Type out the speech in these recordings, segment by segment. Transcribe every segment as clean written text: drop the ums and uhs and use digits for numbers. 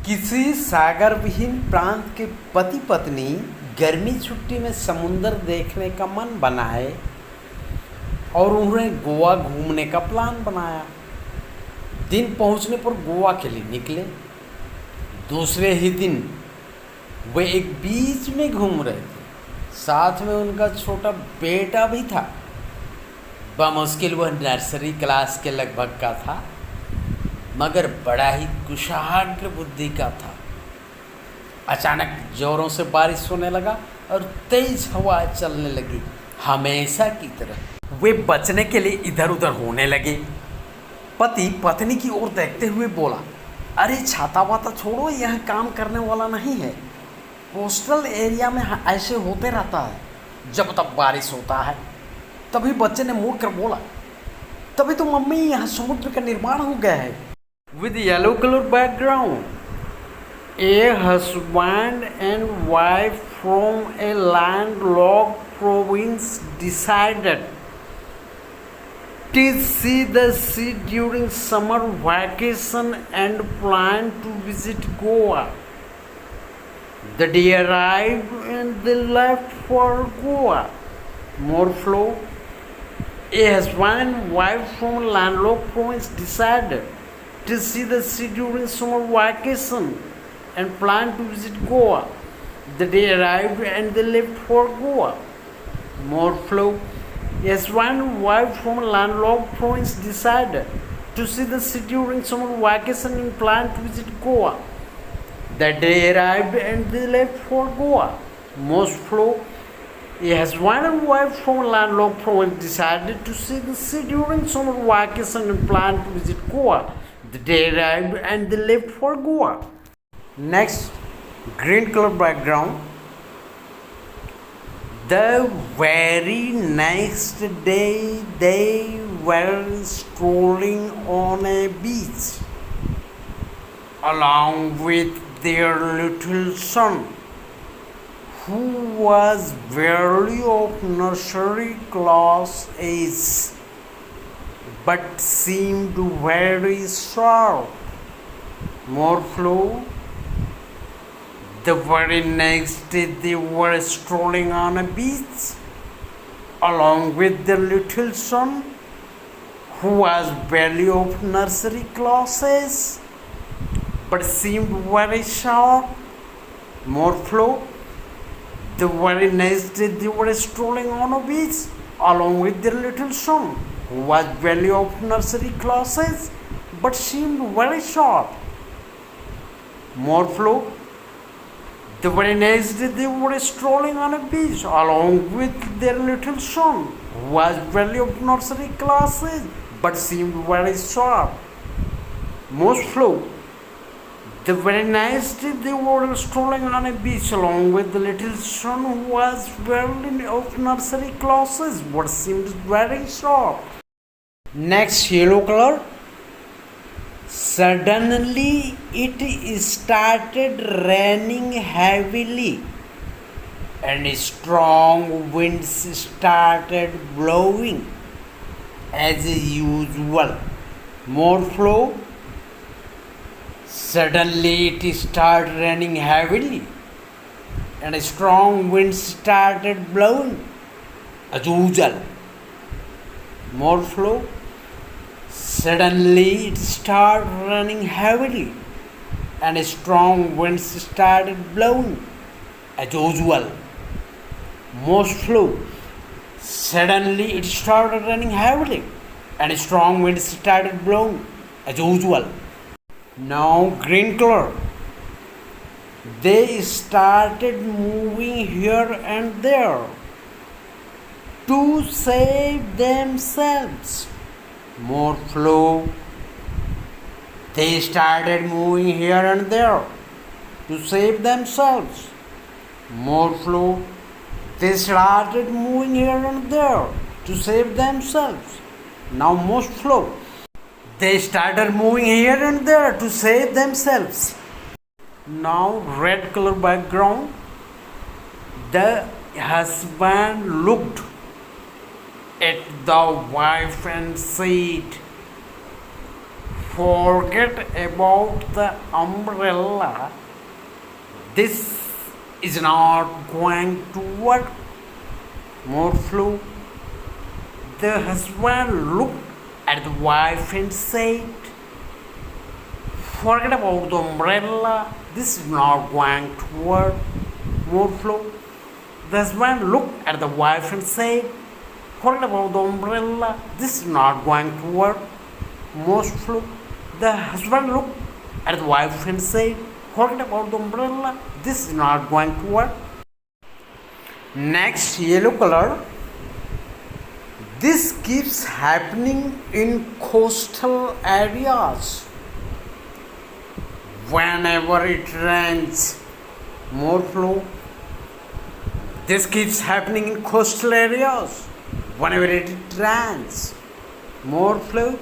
किसी सागर विहीन प्रांत के पति पत्नी गर्मी छुट्टी में समुंदर देखने का मन बनाए और उन्होंने गोवा घूमने का प्लान बनाया। दिन पहुंचने पर गोवा के लिए निकले। दूसरे ही दिन वे एक बीच में घूम रहे थे। साथ में उनका छोटा बेटा भी था। बमुश्किल वह नर्सरी क्लास के लगभग का था, मगर बड़ा ही कुशाग्र बुद्धि का था। अचानक जोरों से बारिश होने लगा और तेज हवा चलने लगी। हमेशा की तरह वे बचने के लिए इधर उधर होने लगे। पति पत्नी की ओर देखते हुए बोला, अरे छाता वाता छोड़ो, यह काम करने वाला नहीं है। कोस्टल एरिया में ऐसे होते रहता है, जब तब बारिश होता है। तभी बच्चे ने मुड़ कर बोला, तभी तो मम्मी यहाँ समुद्र का निर्माण हो गया है। With yellow color background, a husband and wife from a landlocked province decided to see the sea during summer vacation and planned to visit Goa. The day arrived and they left for Goa. More flow. A husband and wife from landlocked province decided to see the sea during summer vacation and planned to visit Goa. The day arrived and they left for Goa. More flow. Yes, one wife from landlocked province decided to see the sea during summer vacation and planned to visit Goa. The day arrived and they left for Goa. Most flow. Yes, one wife from landlocked province decided to see the sea during summer vacation and planned to visit Goa. The day arrived and they left for Goa. Next, green color background. The very next day they were strolling on a beach along with their little son, who was barely of nursery class age, but seemed very sharp. More flow. The very next day they were strolling on a beach along with their little son, who was barely of nursery classes, but seemed very sharp. More flow. The very next day they were strolling on a beach along with their little son, who was barely of nursery classes, but seemed very sharp. More flow. The very next day they were strolling on a beach along with their little son, who was barely of nursery classes, but seemed very sharp. Most flow. The very next day they were strolling on a beach along with the little son, who was barely of nursery classes, but seemed very sharp. Next, yellow color. Suddenly it started raining heavily and strong winds started blowing as usual. More flow. Suddenly it started raining heavily and strong winds started blowing as usual. More flow. Suddenly it started raining heavily and strong winds started blowing as usual. Most flow. Suddenly it started raining heavily and strong winds started blowing as usual. Now green color. They started moving here and there to save themselves. More flow. They started moving here and there to save themselves. More flow. They started moving here and there to save themselves. Now most flow. They started moving here and there to save themselves. Now red color background. The husband looked at the wife and said, Forget about the umbrella. This is not going to work. More flow. The husband looked at the wife and said, forget about the umbrella. This is not going to work. More flow. The husband looked at the wife and said, forget about the umbrella. This is not going to work. More flow. The husband looked at the wife and said, forget about the umbrella. This is not going to work. Next, yellow color. This keeps happening in coastal areas. Whenever it rains, more flow. This keeps happening in coastal areas. Whenever it rains, more flow.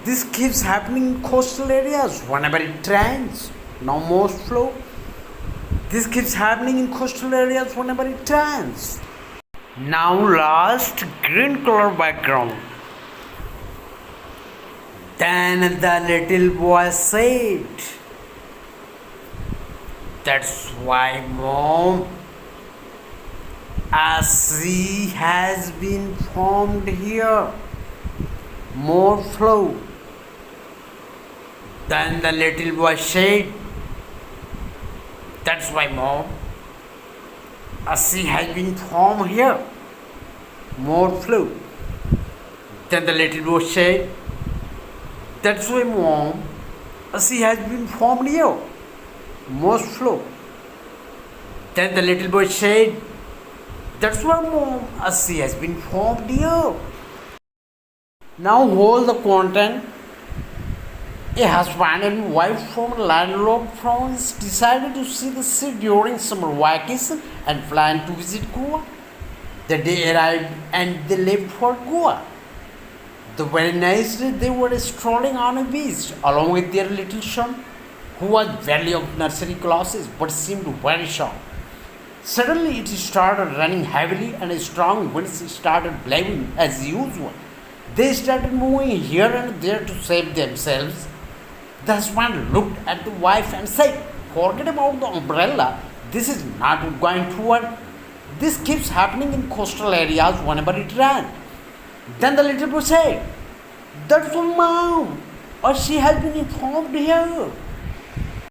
This keeps happening in coastal areas. Whenever it rains, now more flow. This keeps happening in coastal areas whenever it rains. Now last, green color background. Then the little boy said, that's why mom, a sea has been formed here. More flow. Then the little boy said, that's why mom, a sea has been formed here. More flow. Then the little boy said, that's why mom, a sea has been formed here. More flow. Then the little boy said, that's why mom, a sea has been formed here. Now hold the content. A husband and wife from a landlocked province decided to see the sea during summer vacation and planned to visit Goa. The day arrived and they left for Goa. The very next day they were strolling on a beach along with their little son, who was barely of nursery classes but seemed very sharp. Suddenly it started raining heavily and a strong wind started blowing as usual. They started moving here and there to save themselves. The husband looked at the wife and said, forget about the umbrella. This is not going to work. This keeps happening in coastal areas whenever it rains. Then the little boy said, that's for mom, or she has been informed here.